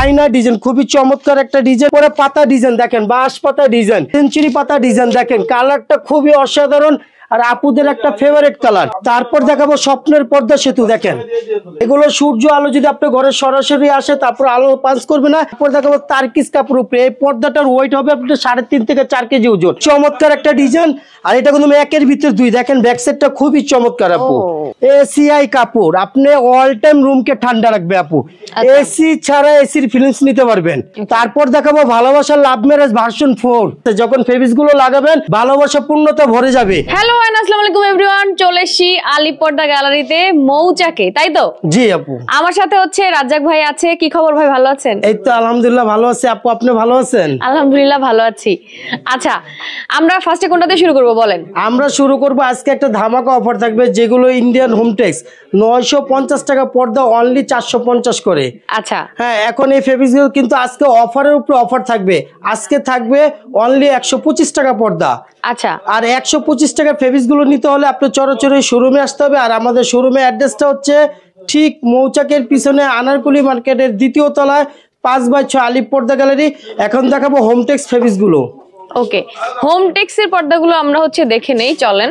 আয়না ডিজাইন, খুবই চমৎকার একটা ডিজাইন। পরে পাতা ডিজাইন দেখেন, বাঁশ পাতা ডিজাইন, সেঞ্চুরি পাতা ডিজাইন দেখেন, কালারটা খুবই অসাধারণ আর আপুদের একটা ফেভারিট কালার। তারপর দেখাবো স্বপ্নের পর্দা সেতু দেখেন, এগুলো সূর্য আলো যদি আপনার ঘরে সরাসরি আসে তারপর আলো পাস করবে না। তারপর দেখাবো তারকিস কাপড় উপরে, এই পর্দাটার ওয়েট হবে আপনার 3.5 থেকে 4 কেজি ওজন। চমৎকার একটা ডিজাইন আর এটা কিন্তু একের ভিতরে দুই। দেখেন ব্যাক সাইডটা খুবই চমৎকার আপু। এসিআই কাপড়, আপনি অল টাইম রুমকে ঠান্ডা রাখবে আপু। এসি ছাড়া এসির ফিলিংস নিতে পারবেন। তারপর দেখাবো ভালোবাসার লাভ ম্যারেজ ভার্সন 4, যখন ফেব্রিক্স গুলো লাগাবেন ভালোবাসা পূর্ণতা ভরে যাবে। হ্যালো আসসালামু আলাইকুম এভরিওয়ান, চলে এসেছি আলী পর্দা গ্যালারিতে মৌচাকে, তাই তো? জি আপু, আমার সাথে হচ্ছে রাজ্জাক ভাই আছে। কি খবর ভাই, ভালো আছেন? এই তো আলহামদুলিল্লাহ ভালো আছি আপু, আপনি ভালো আছেন? আলহামদুলিল্লাহ ভালো আছি। আচ্ছা, আমরা ফার্স্টে কোনটাতে শুরু করব বলেন? আমরা শুরু করব, আজকে একটা ধামাকা অফার থাকবে, যেগুলো ইন্ডিয়ান হোমটেক্স 950 টাকা পর্দা অনলি 450 করে। আচ্ছা হ্যাঁ, এখন এই ফেব্রিক্স গুলো কিন্তু আজকে অফারের উপর অফার থাকবে। আজকে থাকবে অনলি 125 টাকা পর্দা। আচ্ছা, আর 125 টাকা ফেব্রিক্স গুলো নিতে হলে আপনার চরাচরি শোরুমে আসতে হবে। আর আমাদের শোরুমের অ্যাড্রেসটা হচ্ছে ঠিক মৌচাকের পিছনে আনারকুলি মার্কেটের 2য় তলায় 5/6 আলী পর্দা গ্যালারি। এখন দেখাবো হোমটেক্স ফেব্রিক্স গুলো। ওকে, হোমটেক্সের পর্দাগুলো আমরা হচ্ছে দেখে নেই, চলেন।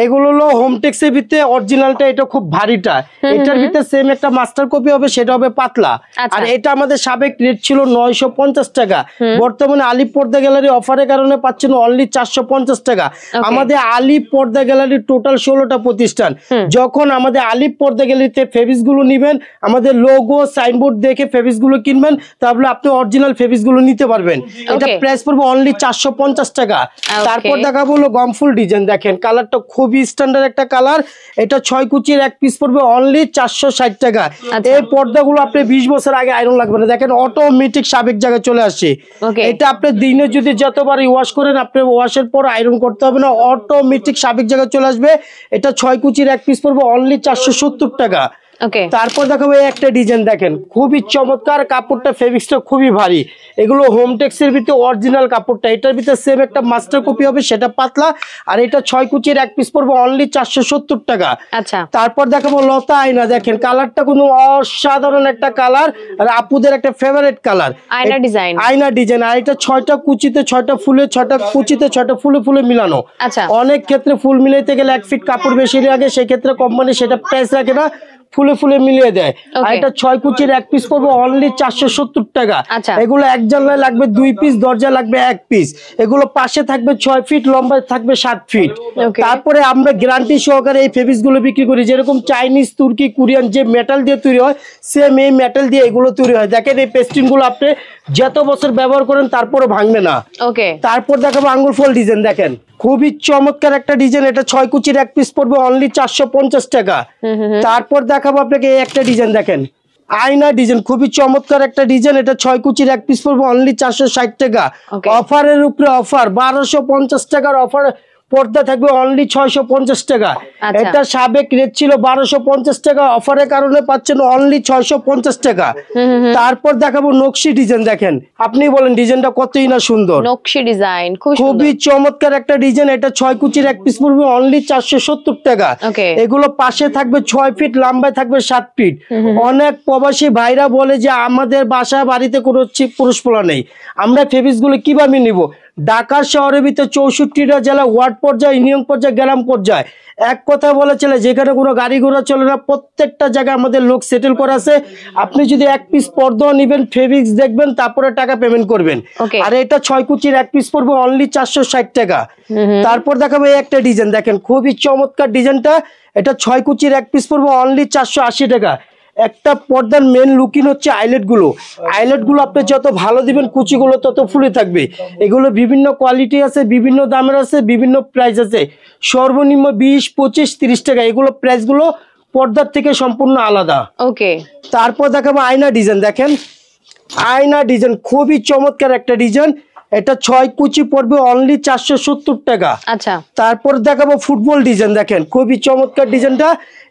এগুলো হলো হোমটেক্সের ভিতরে অরিজিনালটা, এটা খুব ভারীটা। এটার ভিতরে সেম একটা মাস্টার কপি হবে, সেটা হবে পাতলা। আর এটা আমাদের সাবেক রেট ছিল 950 টাকা, বর্তমানে আলী পর্দা গ্যালারি অফারের কারণে পাচ্ছেন অনলি 450 টাকা। আমাদের আলী পর্দা গ্যালারি টোটাল 16টা প্রতিষ্ঠান। যখন আমাদের আলী পর্দা গ্যালারিতে ফেব্রিক্স গুলো নিবেন, আমাদের লোগো সাইনবোর্ড দেখে ফেব্রিক্স গুলো কিনবেন, তাহলে আপনি অরিজিনাল ফেব্রিক্স গুলো নিতে পারবেন। এটা প্রাইস পড়বে অনলি 450 টাকা। তারপর দেখাবো হলো গমফুল ডিজাইন, দেখেন কালারটা খুবই স্ট্যান্ডার্ড একটা কালার। এটা 6 কুচির এক পিস পড়বে অনলি 460 টাকা। এই পর্দাগুলো আপনি 20 বছর আগে আয়রন লাগবে না, দেখেন অটোমেটিক সাবেক জায়গায় চলে আসছে। এটা আপনি দিনে যদি যতবার ওয়াশ করেন, আপনি ওয়াশের পর আয়রন করতে হবে না, অটোমেটিক সাবেক জায়গায় চলে আসবে। এটা 6 কুচির এক পিস পড়বে অনলি 470 টাকা। তারপর দেখাবো একটা ডিজাইন, দেখেন খুবই চমৎকার, কাপড়টা ফেব্রিক্সটা খুবই ভারী। এগুলো হোমটেক্স এর ভিতরে অরিজিনাল কাপড়টা, এটার ভিতরে সেম একটা মাস্টার কপি হবে, সেটা পাতলা। আর এটা 6 কুচির এক পিস পড়বে অনলি 470 টাকা। তারপর দেখাবো লতা আয়না, দেখেন কালারটা কোনো অসাধারণ একটা কালার আর আপুদের একটা ফেভারিট কালার, আয়না ডিজাইন। আর এটা 6টা কুচিতে 6টা ফুলে, 6টা কুচিতে 6টা ফুলে ফুলে মিলানো। অনেক ক্ষেত্রে ফুল মিলাইতে গেলে 1 ফিট কাপড় বেশি লাগে, সেই ক্ষেত্রে কোম্পানি সেটা প্রাইস রাখে না, ফুলে ফুলে মিলিয়ে দেয়। আর এটা 6 কুচির এক পিস পড়বে অনলি 470 টাকা। এগুলো এক জানলায় লাগবে 2 পিস, দরজা লাগবে 1 পিস। এগুলো পাশে থাকবে 6 ফিট, লম্বা থাকবে 7 ফিট। তারপরে আমরা গ্যারান্টি সহকারে এই ফেব্রিক্স গুলো বিক্রি করি, যেরকম চাইনিজ, তুর্কি, কোরিয়ান যে মেটাল দিয়ে তৈরি হয়, সেম এই মেটাল দিয়ে এগুলো তৈরি হয়। দেখেন এই পেস্টিং গুলো আপনি যত বছর ব্যবহার করেন তারপরে ভাঙবে না। তারপর দেখাবো আঙ্গুর ফল ডিজাইন, দেখেন খুবই চমৎকার একটা ডিজাইন। এটা 6 কুচির এক পিস পড়বে অনলি 450 টাকা। তারপর দেখাবো আপনাকে এই একটা ডিজাইন, দেখেন আয়না ডিজাইন, খুবই চমৎকার একটা ডিজাইন। এটা 6 কুচির এক পিস পড়বে অনলি 460 টাকা। অফারের উপরে অফার, 1250 টাকার অফার পর্দা থাকবে অনলি 650 টাকা। এটা সাবেক রেট ছিল 1250 টাকা, অফারের কারণে পাচ্ছেন অনলি 650 টাকা। তারপর দেখাবো নকশি ডিজাইন, দেখেন আপনি বলেন ডিজাইনটা কতই না সুন্দর, নকশি ডিজাইন খুবই চমৎকার একটা ডিজাইন। এটা 6 কুচির এক পিস পড়বে অনলি 470 টাকা। এগুলো পাশে থাকবে 6 ফিট, লম্বায় থাকবে 7 ফিট। অনেক প্রবাসী ভাইরা বলে যে আমাদের বাসা বাড়িতে কোনো পুরুষ পোলা নেই, আমরা ফেব্রিক্স গুলো কিভাবে নিব? ঢাকা শহরের ভিতরে 64টা জেলা, ওয়ার্ড পর্যায়ে, ইউনিয়ন পর্যায়ে, গ্রাম পর্যায়ে, এক কথা বলা চলে, যেখানে কোনো গাড়ি ঘোড়া চলে না, প্রত্যেকটা জায়গায় আমাদের লোক সেটেল করা আছে। আপনি যদি 1 পিস পর্দা নিবেন, ফেব্রিক্স দেখবেন, তারপরে টাকা পেমেন্ট করবেন। আর এটা 6 কুচির এক পিস পড়বে অনলি 460 টাকা। তারপর দেখাবো এই একটা ডিজাইন, দেখেন খুবই চমৎকার ডিজাইনটা। এটা 6 কুচির এক পিস পড়বে অনলি 480 টাকা। একটা পর্দার মেন লুকিং হচ্ছে আইলেট গুলো আপনি যত ভালো দিবেন, কুচিগুলো তত ফুলে থাকবে। এগুলো বিভিন্ন কোয়ালিটি আছে, বিভিন্ন দামের আছে, বিভিন্ন প্রাইস আছে, সর্বনিম্ন 20, 25, 30 টাকা। এগুলো প্রাইস গুলো পর্দার থেকে সম্পূর্ণ আলাদা। তারপর দেখাবো আয়না ডিজাইন, দেখেন আয়না ডিজাইন খুবই চমৎকার একটা ডিজাইন। এটা 6 কুচি পড়বে অনলি 470 টাকা। তারপর দেখাবো ফুটবল ডিজাইন, দেখেন খুবই চমৎকার ডিজাইনটা।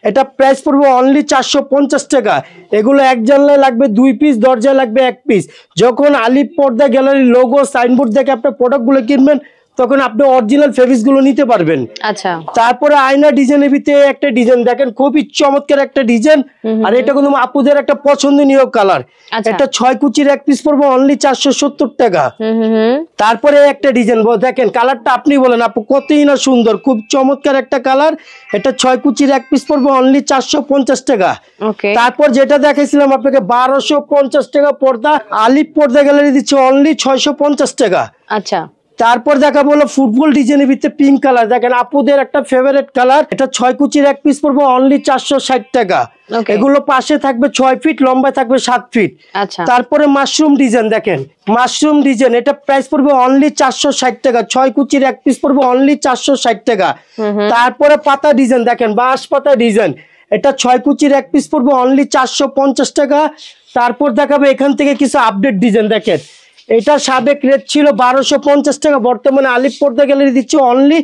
এটা প্রাইস পড়বে অনলি 450 টাকা। এগুলো এক জানলায় লাগবে 2 পিস, দরজায় লাগবে 1 পিস। যখন আলী পর্দা গ্যালারি লোগো সাইনবোর্ড দেখে আপনি প্রোডাক্টগুলো কিনবেন, তখন আপনি অরিজিনাল ফেব্রিক্স গুলো নিতে পারবেন। আচ্ছা, তারপরে আয়না ডিজাইনের ভিতরে একটা ডিজাইন দেখেন, খুবই চমৎকার একটা ডিজাইন। আর এটা কিন্তু আপুদের একটা পছন্দনীয় কালার। এটা 6 কুচির এক পিস পড়বে অনলি 470 টাকা। তারপরে একটা ডিজাইন দেখেন, কালারটা আপনি বলেন আপু কতই না সুন্দর, খুব চমৎকার একটা কালার। এটা 6 কুচির এক পিস পড়বে অনলি 450 টাকা। তারপর যেটা দেখাইছিলাম আপনাকে 1250 টাকা পর্দা, আলিপ পর্দা গ্যালারি দিচ্ছে অনলি 650 টাকা। আচ্ছা, তারপর দেখাবো হলো ফুটবল ডিজাইনের ভিতরে পিঙ্ক কালার, দেখেন আপুদের একটা ফেভারিট কালার। এটা 6 কুচির এক পিস পড়বে অনলি 460 টাকা। এগুলো পাশে থাকবে 6 ফিট, লম্বায় থাকবে 7 ফিট। তারপরে মাশরুম ডিজাইন দেখেন, মাশরুম ডিজাইন, এটা প্রাইস পড়বে অনলি 460 টাকা। 6 কুচির এক পিস পড়বে অনলি 460 টাকা। তারপরে পাতা ডিজাইন দেখেন, বাঁশ পাতা ডিজাইন, এটা 6 কুচির এক পিস পড়বে অনলি 450 টাকা। তারপর দেখাবো এখান থেকে কিছু আপডেট ডিজাইন দেখেন, এটা সাবেক রেট ছিল 1250 টাকা, বর্তমানে আলিপ পর্দা গ্যালারি দিচ্ছে অনলি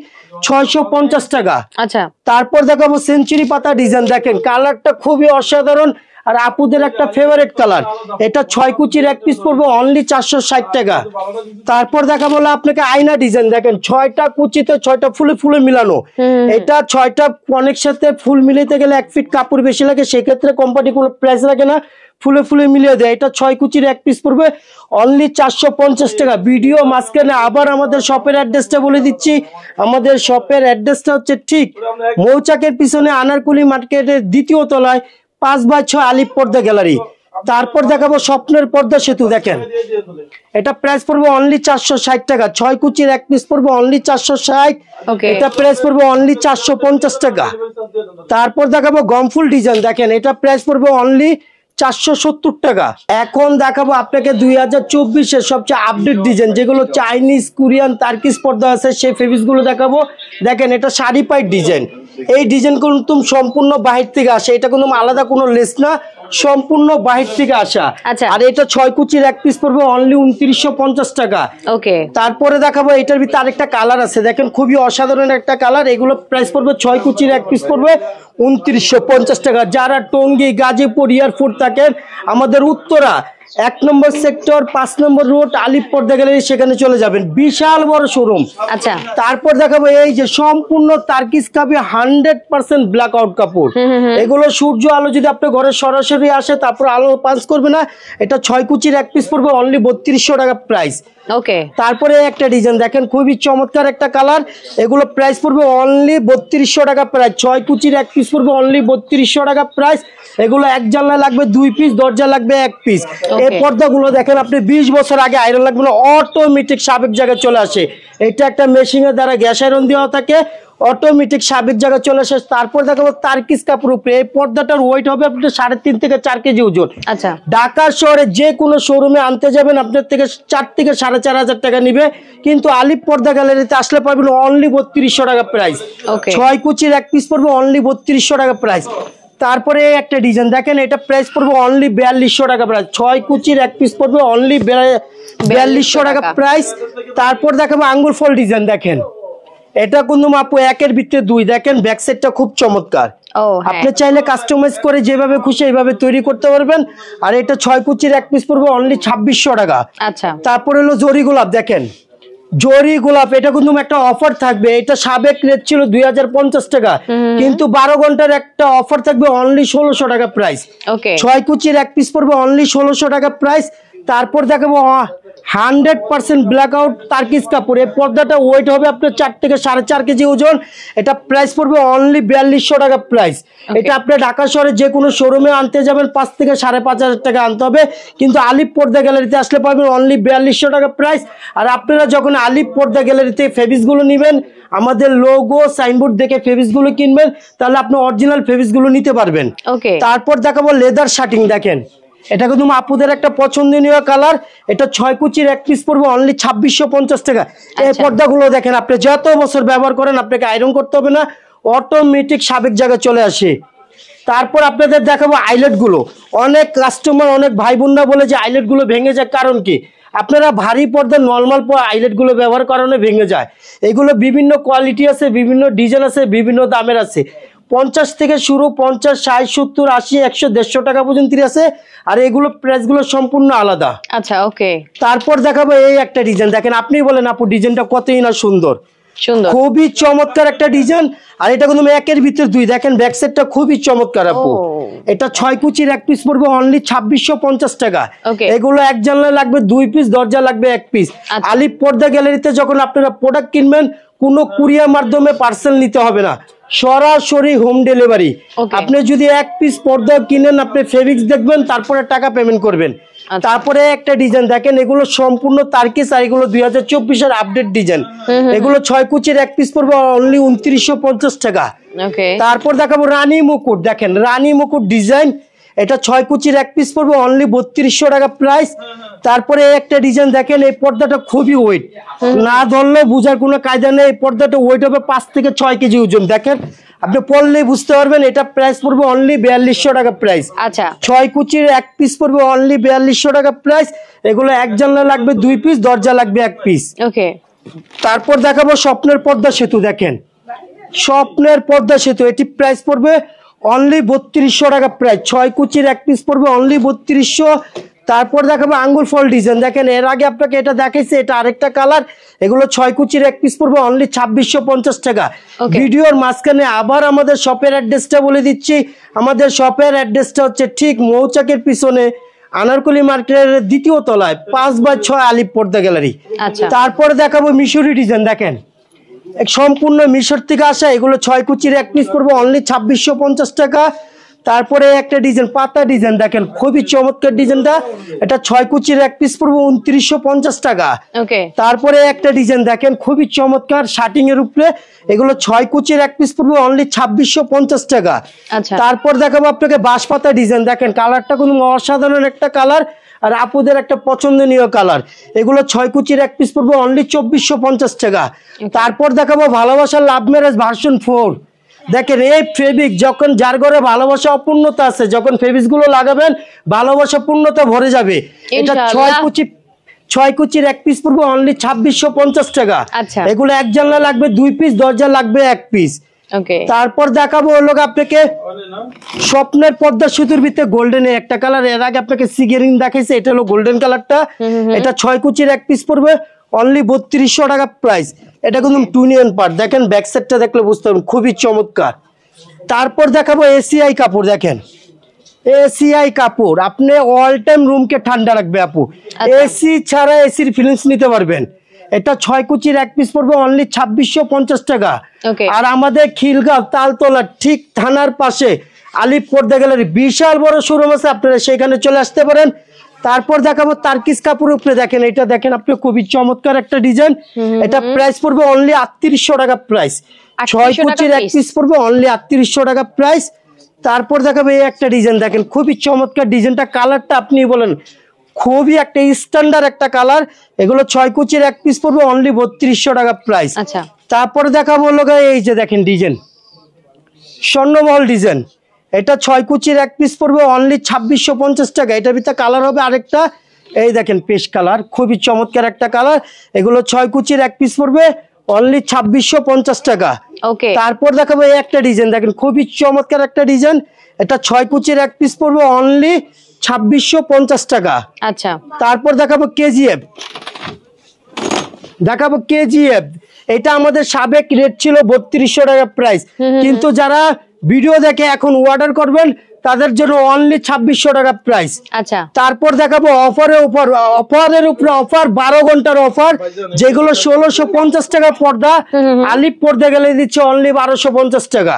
650 টাকা। আচ্ছা, তারপর দেখাবো সেঞ্চুরি পাতা ডিজাইন দেখেন, কালারটা খুবই অসাধারণ আর আপুদের একটা ফেভারিট কালার। এটা 6 কুচির এক পিস পড়বে অনলি 460 টাকা। তারপর দেখাবো আপনাকে আয়না ডিজাইন দেখেন, 6টা কুচিতে 6টা ফুলে ফুলে মিলানো। এটা 6টা অনেক সাথে ফুল মিলাতে গেলে 1 ফিট কাপড় বেশি লাগে, সেক্ষেত্রে কোম্পানি কোনো প্রাইস লাগে না, ফুলে ফুলে মিলিয়ে দেয়। এটা 6 কুচির এক পিস পড়বে অনলি 450 টাকা। ভিডিও মাঝখানে আবার আমাদের শপের অ্যাড্রেসটা বলে দিচ্ছি। আমাদের শপের অ্যাড্রেসটা হচ্ছে ঠিক মৌচাকের পিছনে আনারকুলি মার্কেটের 2য় তলায় 5/6 আলিপ পর্দা গ্যালারি। তারপর দেখাবো স্বপ্নের পর্দা সেতু দেখেন, এটা প্রাইস পড়বে অনলি 460 টাকা। 6 কুচির এক পিস পড়বে অনলি 460, এটা প্রাইস পড়বে অনলি 450 টাকা। তারপর দেখাবো গমফুল ডিজাইন দেখেন, এটা প্রাইস পড়বে অনলি 470 টাকা। এখন দেখাবো আপনাকে 2024-এর সবচেয়ে আপডেট ডিজাইন, যেগুলো চাইনিজ, কোরিয়ান, টার্কিশ পর্দা আছে, সেই ফেব্রিক্স গুলো দেখাবো। দেখেন এটা শাড়ি পাইট ডিজাইন, এই ডিজাইন কিন্তু সম্পূর্ণ বাহির থেকে আসে, এটা কোনো আলাদা কোনো লেস না, সম্পূর্ণ বাহির থেকে আসা। আর এটা 6 কুচির এক পিস পড়বে অনলি 2950 টাকা। তারপরে দেখাবো এটার ভিতরে আরেকটা কালার আছে, দেখেন খুবই অসাধারণ একটা কালার। এগুলো প্রাইস পড়বে 6 কুচির এক পিস পড়বে 2950 টাকা। যারা টঙ্গী, গাজীপুর, এয়ারপোর্ট থাকেন, আমাদের উত্তরা 1 নম্বর সেক্টর 5 নম্বর রোড আলিপ পর্দা গ্যালারি, সেখানে চলে যাবেন, বিশাল বড় শোরুম। আচ্ছা, তারপর দেখাবো এই যে সম্পূর্ণ টার্কিশ কাপড়, 100% ব্ল্যাক আউট কাপড়। এগুলো সূর্য আলো যদি আপনার ঘরে সরাসরি আসে, তারপর আলো পাস করবে না। এটা 6 কুচির এক পিস পড়বে অনলি 3200 টাকা প্রাইস। তারপরে একটা ডিজাইন দেখেন, খুবই চমৎকার একটা কালার, এগুলো প্রাইস পড়বে অনলি 3200 টাকা প্রাইস। 6 কুচির এক পিস পড়বে অনলি 3200 টাকা প্রাইস। এগুলো এক জানলা লাগবে 2 পিস, দরজা লাগবে 1 পিস। এই পর্দাগুলো দেখেন আপনি 20 বছর আগে আয়রন লাগবে না, অটোমেটিক সাবেক জায়গায় চলে আসে। এটা একটা মেশিনের দ্বারা গ্যাস আয়রন দেওয়া থাকে, অটোমেটিক সাবেক জায়গায় চলে আসে। তারপর দেখাবো তার্কিশ কাপড় উপরে, এই পর্দাটার ওয়েট হবে আপনার 3.5 থেকে 4 কেজি ওজন। আচ্ছা, ঢাকা শহরে যে কোনো শোরুমে আনতে যাবেন আপনার থেকে 4 থেকে 4500 টাকা নিবে, কিন্তু আলিপ পর্দা গ্যালারিতে আসলে পাবেন অনলি 3200 টাকা প্রাইস। 6 কুচির এক পিস পড়বে অনলি 3200 টাকা প্রাইস। তারপরে একটা ডিজাইন দেখেন, এটা প্রাইস পড়বে অনলি 4200 টাকা প্রাইস। 6 কুচির এক পিস পড়বে অনলি 4200 টাকা প্রাইস। তারপর দেখাবো আঙ্গুর ফল ডিজাইন দেখেন, এটা কিন্তু আপু 1-এর ভিতরে 2 দেখেন, ব্যাক সাইডটা খুব চমৎকার। আপনি চাইলে কাস্টমাইজ করে যেভাবে খুশি এইভাবে তৈরি করতে পারবেন। আর এটা 6 কুচির এক পিস পড়বে অনলি 2600 টাকা। আচ্ছা, তারপরে হলো জরি গোলাপ দেখেন, জরি গোলাপ, এটা কিন্তু একটা অফার থাকবে। এটা সাবেক রেট ছিল 2050 টাকা, কিন্তু 12 ঘন্টার একটা অফার থাকবে অনলি 1600 টাকা প্রাইস। 6 কুচির এক পিস পড়বে অনলি 1600 টাকা প্রাইস। তারপর দেখাবো 100% ব্ল্যাক আউট টার্কিশ কাপড়, এই পর্দাটা ওয়েট হবে আপনার 4 থেকে 4.5 কেজি ওজন। এটা প্রাইস পড়বে অনলি 4200 টাকা প্রাইস। এটা আপনি ঢাকা শহরে যে কোনো শোরুমে আনতে যাবেন 5 থেকে 5500 টাকা আনতে হবে, কিন্তু আলিপ পর্দা গ্যালারিতে আসলে পাবেন অনলি 4200 টাকা প্রাইস। আর আপনারা যখন আলিপ পর্দা গ্যালারিতে ফেব্রিক্সগুলো নেবেন, আমাদের লোগো সাইনবোর্ড দেখে ফেব্রিক্সগুলো কিনবেন, তাহলে আপনি অরিজিনাল ফেব্রিক্সগুলো নিতে পারবেন। তারপর দেখাবো লেদার শার্টিং দেখেন, এটা কিন্তু আপুদের একটা পছন্দনীয় কালার। এটা 6 কুচির এক পিস পড়বে অনলি 2650 টাকা। এই পর্দাগুলো দেখেন, আপনি যত বছর ব্যবহার করেন আপনাকে আয়রন করতে হবে না, অটোমেটিক সাবেক জায়গায় চলে আসে। তারপর আপনাদের দেখাবো আইলেট গুলো। অনেক কাস্টমার, অনেক ভাই বোনরা বলে যে আইলেট গুলো ভেঙে যায়, কারণ কি? আপনারা ভারী পর্দা নর্মাল আইলেট গুলো ব্যবহার কারণে ভেঙে যায়। এগুলো বিভিন্ন কোয়ালিটি আছে, বিভিন্ন ডিজাইন আছে, বিভিন্ন দামের আছে। 50 থেকে শুরু, 50, 60, 70, 80, 100, 150 টাকা পর্যন্ত আছে। আর এগুলো প্রাইস গুলো সম্পূর্ণ আলাদা। আচ্ছা, ওকে। তারপর দেখাবো এই একটা ডিজাইন, দেখেন আপনি বলেন আপু ডিজাইনটা কতই না সুন্দর, সুন্দর, খুবই চমৎকার একটা ডিজাইন। আর এটা কিন্তু একের ভিতর দুই, দেখেন ব্যাক সাইডটা খুবই চমৎকার আপু। এটা 6 কুচির এক পিস পড়বে অনলি 2650 টাকা। এগুলো এক জানলা লাগবে 2 পিস, দরজা লাগবে 1 পিস। আলিপ পর্দা গ্যালারিতে যখন আপনারা প্রোডাক্ট কিনবেন, কোনো কুরিয়ার মাধ্যমে পার্সেল নিতে হবে না, সরাসরি হোম ডেলিভারি। আপনি যদি 1 পিস পর্দা কিনেন, আপনি ফেব্রিক্স দেখবেন, তারপরে টাকা পেমেন্ট করবেন। তারপরে একটা ডিজাইন দেখেন, এগুলো সম্পূর্ণ তারকিস, আর এগুলো 2024 এর আপডেট ডিজাইন। এগুলো 6 কুচির এক পিস পড়বে অনলি 2950 টাকা। তারপর দেখাবো রানী মুকুট, দেখেন রানী মুকুট ডিজাইন, এটা 6 কুচির এক পিস পড়বে অনলি 3200 টাকা প্রাইস। তারপরে একটা ডিজাইন দেখেন, এই পর্দাটা খুবই ওয়েট, না ধরলেও বোঝার কোনো কায়দা নেই। এই পর্দাটা ওয়েট হবে 5 থেকে 6 কেজি ওজন, দেখেন আপনি পড়লেই বুঝতে পারবেন। এটা প্রাইস পড়বে অনলি 4200 টাকা প্রাইস। আচ্ছা, 6 কুচির এক পিস পড়বে অনলি 4200 টাকা প্রাইস। এগুলো এক জানলা লাগবে 2 পিস, দরজা লাগবে 1 পিস। ওকে। তারপর দেখাবো স্বপ্নের পর্দা সেতু, দেখেন স্বপ্নের পর্দা সেতু, এটি প্রাইস পড়বে অনলি 3200 টাকা প্রাইস। 6 কুচির এক পিস পড়বে অনলি 3200। তারপর দেখাবো আঙ্গুল ফল ডিজাইন, দেখেন এর আগে আপনাকে এটা দেখাইছে, এটা আরেকটা কালার। এগুলো 6 কুচির এক পিস পড়বে অনলি 2650 টাকা। ভিডিওর মাঝখানে আবার আমাদের শপের অ্যাড্রেসটা বলে দিচ্ছি। আমাদের শপের অ্যাড্রেসটা হচ্ছে ঠিক মৌচাকের পিছনে, আনারকলি মার্কেটের 2য় তলায়, 5/6 আলিপ পর্দা গ্যালারি। তারপর দেখাবো মিশরি ডিজাইন, দেখেন সম্পূর্ণ মিশর থেকে আসা। এগুলো 6 কুচির এক পিস পড়বে অনলি 2650 টাকা। তারপরে একটা ডিজাইন পাতা ডিজাইন, দেখেন খুবই চমৎকার ডিজাইনটা, এটা 6 কুচির এক পিস পড়বে 2950 টাকা। তারপরে একটা ডিজাইন দেখেন খুবই চমৎকার শার্টিং এর উপরে, এগুলো 6 কুচির এক পিস পড়বে অনলি 2650 টাকা। তারপর দেখাবো আপনাকে বাঁশপাতা ডিজাইন, দেখেন কালারটা কোনো অসাধারণ একটা কালার, আর আপুদের একটা পছন্দনীয় কালার। এগুলো 6 কুচির এক পিস পড়বে অনলি 2450 টাকা। তারপর দেখাবো ভালোবাসার লাভ ম্যারেজ ভার্সন 4, দেখেন এই ফেব্রিক, যখন যার ঘরে ভালোবাসা অপূর্ণতা আছে, যখন ফেব্রিক গুলো লাগাবেন ভালোবাসা পূর্ণতা ভরে যাবে। এটা 6 কুচির এক পিস পড়বে অনলি 2650 টাকা। এগুলো এক জানলা লাগবে 2 পিস, দরজা লাগবে 1 পিস। তারপর দেখাবো হলো আপনাকে স্বপ্নের পর্দা সেতুর ভিতরে গোল্ডেনের একটা কালার, এর আগে আপনাকে সি গ্রিন দেখাইছে, এটা হলো গোল্ডেন কালারটা। এটা 6 কুচির এক পিস পড়বে অনলি 3200 টাকা প্রাইস। এটা কিন্তু টুনিয়ন পার্ট, দেখেন ব্যাক সাইডটা দেখলে বুঝতে পারবেন খুবই চমৎকার। তারপর দেখাবো এসিআই কাপড়, দেখেন এসিআই কাপড় আপনি অল টাইম রুমকে ঠান্ডা রাখবে আপু। এসি ছাড়া এসির ফিলিংস নিতে পারবেন। এটা 6 কুচির এক পিস পড়বে অনলি 2650 টাকা। আর আমাদের খিলগাঁও তালতলা ঠিক থানার পাশে আলিপ পর্দা গ্যালারি বিশাল বড় শোরুম আছে, আপনারা সেখানে চলে আসতে পারেন। তারপর দেখাবো তারকিস কাপড়ের উপরে, দেখেন এটা দেখেন আপনি খুবই চমৎকার একটা ডিজাইন, এটা প্রাইস পড়বে অনলি 3800 টাকা প্রাইস। 6 কুচির এক পিস পড়বে অনলি 3800 টাকা প্রাইস। তারপর দেখাবো এই একটা ডিজাইন, দেখেন খুবই চমৎকার ডিজাইনটা, কালারটা আপনি বলেন খুবই একটা স্ট্যান্ডার্ড একটা কালার। এগুলো 6 কুচির এক পিস পড়বে অনলি 3200 টাকা প্রাইস। তারপরে দেখাবো হলো এই যে দেখেন ডিজাইন স্বর্ণমহল ডিজাইন, এটা 6 কুচির এক পিস পড়বে অনলি 2650 টাকা। এটার ভিতরে কালার হবে আরেকটা, এই দেখেন পেস্ট কালার, খুবই চমৎকার একটা কালার। এগুলো 6 কুচির এক পিস পড়বে অনলি 2650 টাকা। তারপর দেখাবো এই একটা ডিজাইন, দেখেন খুবই চমৎকার একটা ডিজাইন, এটা 6 কুচির এক পিস পড়বে অনলি 2650 টাকা। তারপর দেখাবো কেজিএফ, এটা আমাদের সাবেক রেট ছিল 3200 টাকা প্রাইস, কিন্তু যারা ভিডিও দেখে এখন অর্ডার করবেন তাদের জন্য অনলি 2600 টাকা প্রাইস। তারপর দেখাবো অফারের উপর অফার, 12 ঘন্টার অফার, যেগুলো 1650 টাকা পর্দা, আলিপ পর্দা গেলে দিচ্ছে অনলি 1250 টাকা।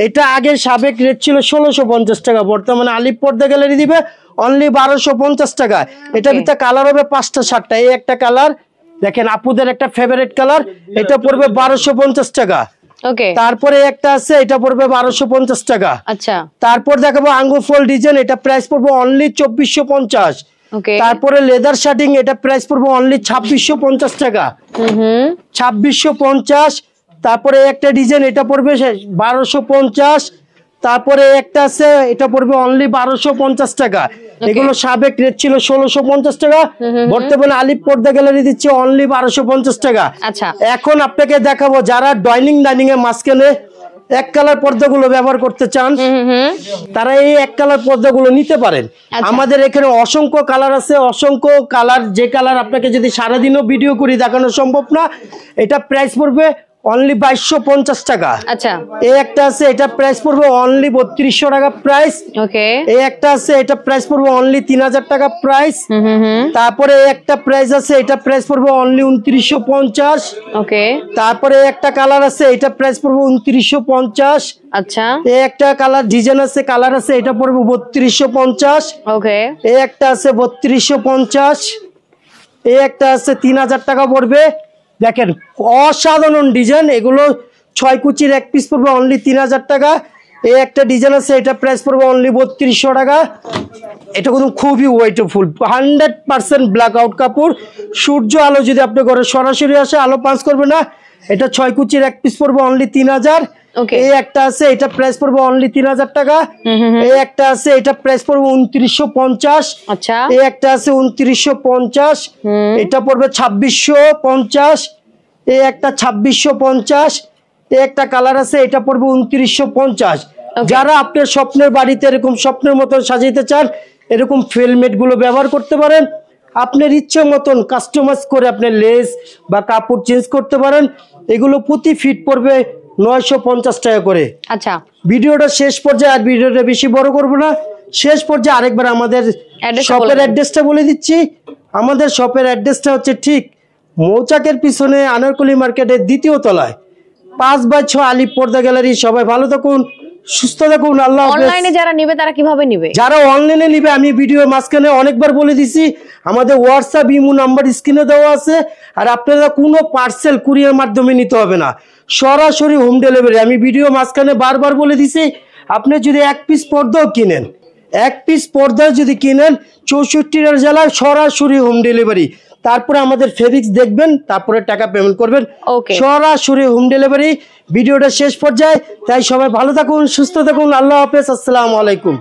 এটা আগে সাবেক রেট ছিল 1650 টাকা, বর্তমানে আলিপ পর্দা গ্যালারি দিবে অনলি 1250 টাকা। এটা ভিতরে কালার হবে 5টা 7টা, এই একটা কালার দেখেন আপুদের একটা ফেভারিট কালার, এটা পড়বে 1250 টাকা। তারপরে একটা আছে, এটা পড়বে 1250 টাকা। তারপর দেখাবো আঙ্গুর ফল ডিজাইন, এটা প্রাইস পড়বে অনলি 2450। তারপরে লেদার শার্টিং, এটা প্রাইস পড়বে অনলি 2650 টাকা, 2650। তারপরে একটা ডিজাইন, এটা পড়বে 1250। তারপরে একটা আছে, এটা পড়বে অনলি 1250 টাকা। এগুলো সাবেক রেট ছিল 1650 টাকা, বর্তমানে আলিপ পর্দা গ্যালারি দিচ্ছে অনলি 1250 টাকা। এখন আপনাকে দেখাবো যারা ডাইনিং এর মাঝখানে এক কালার পর্দাগুলো ব্যবহার করতে চান তারা এই এক কালার পর্দাগুলো নিতে পারেন। আমাদের এখানে অসংখ্য কালার আছে, অসংখ্য কালার। যে কালার আপনাকে যদি সারাদিনও ভিডিও করে দেখানো সম্ভব না, এটা প্রাইস পড়বে অনলি 2250 টাকা। আচ্ছা, এই একটা আছে, এটা প্রাইস পড়বে অনলি 3200 টাকা প্রাইস। ওকে, এই একটা আছে, এটা প্রাইস পড়বে অনলি 3000 টাকা প্রাইস। তারপরে একটা প্রাইস আছে, এটা প্রাইস পড়বে অনলি 2950। ওকে, তারপরে একটা কালার আছে, এটা প্রাইস পড়বে 2950। আচ্ছা, এই একটা কালার ডিজাইন আছে, কালার আছে, এটা পড়বে 3250। ওকে, এই একটা আছে 3250। এই একটা আছে 3000 টাকা পড়বে। দেখেন অসাধারণ ডিজাইন, এগুলো 6 কুচির এক পিস পড়বে অনলি 3000 টাকা। এই একটা ডিজাইন আছে, এটা প্রাইস পড়বে অনলি 3200 টাকা। এটা কিন্তু খুবই ওয়েটফুল, 100% ব্ল্যাক আউট কাপড়। সূর্য আলো যদি আপনার ঘরে সরাসরি আসে, আলো পাস করবে না। এটা 6 কুচির এক পিস পড়বে অনলি 3000। এই একটা আছে, এটা প্রাইস পড়বে অনলি 3000 টাকা। এই একটা আছে, এটা প্রাইস পড়বে 2950। আচ্ছা, এই একটা আছে 2950। এটা পড়বে 2650। এই একটা 2650। এই একটা কালার আছে, এটা পড়বে 2950। যারা আপনার স্বপ্নের বাড়িতে এরকম স্বপ্নের মতন সাজাইতে চান, এরকম ফেলমেট গুলো ব্যবহার করতে পারেন। আপনার ইচ্ছে মতন কাস্টমাইজ করে আপনি লেস বা কাপড় চেঞ্জ করতে পারেন। এগুলো প্রতি ফিট পড়বে 950 টাকা করে। আচ্ছা, ভিডিওটা শেষ পর্যায়ে, আর ভিডিওটা বেশি বড় করব না, শেষ পর্যায়ে আরেকবার আমাদের শপের অ্যাড্রেসটা বলে দিচ্ছি। আমাদের শপের অ্যাড্রেসটা হচ্ছে ঠিক মৌচাকের পিছনে আনারকলি মার্কেটের 2য় তলায়, 5/6 আলিপ পর্দা গ্যালারি। সবাই ভালো থাকুন, সুস্থ থাকুন, আল্লাহ হাফেজ। অনলাইনে যারা নিবে তারা কিভাবে নিবে? যারা অনলাইনে নিবে, আমি ভিডিও মাঝখানে অনেকবার বলে দিছি, আমাদের হোয়াটসঅ্যাপ ইমো নাম্বার স্ক্রিনে দেওয়া আছে। আর আপনারা কোনো পার্সেল কুরিয়ার মাধ্যমে নিতে হবে না, সরাসরি হোম ডেলিভারি। আমি ভিডিও মাঝখানে বারবার বলে দিছি, আপনি যদি এক পিস পর্দাও কিনেন, এক পিস পর্দা যদি কিনেন 64 জেলায় সরাসরি হোম ডেলিভারি। তারপরে আমাদের ফেব্রিক্স দেখবেন, তারপরে টাকা পেমেন্ট করবেন, সরাসরি হোম ডেলিভারি। ভিডিওটা শেষ পর্যায়ে, তাই সবাই ভালো থাকুন, সুস্থ থাকুন, আল্লাহ হাফেজ, আসসালামু আলাইকুম।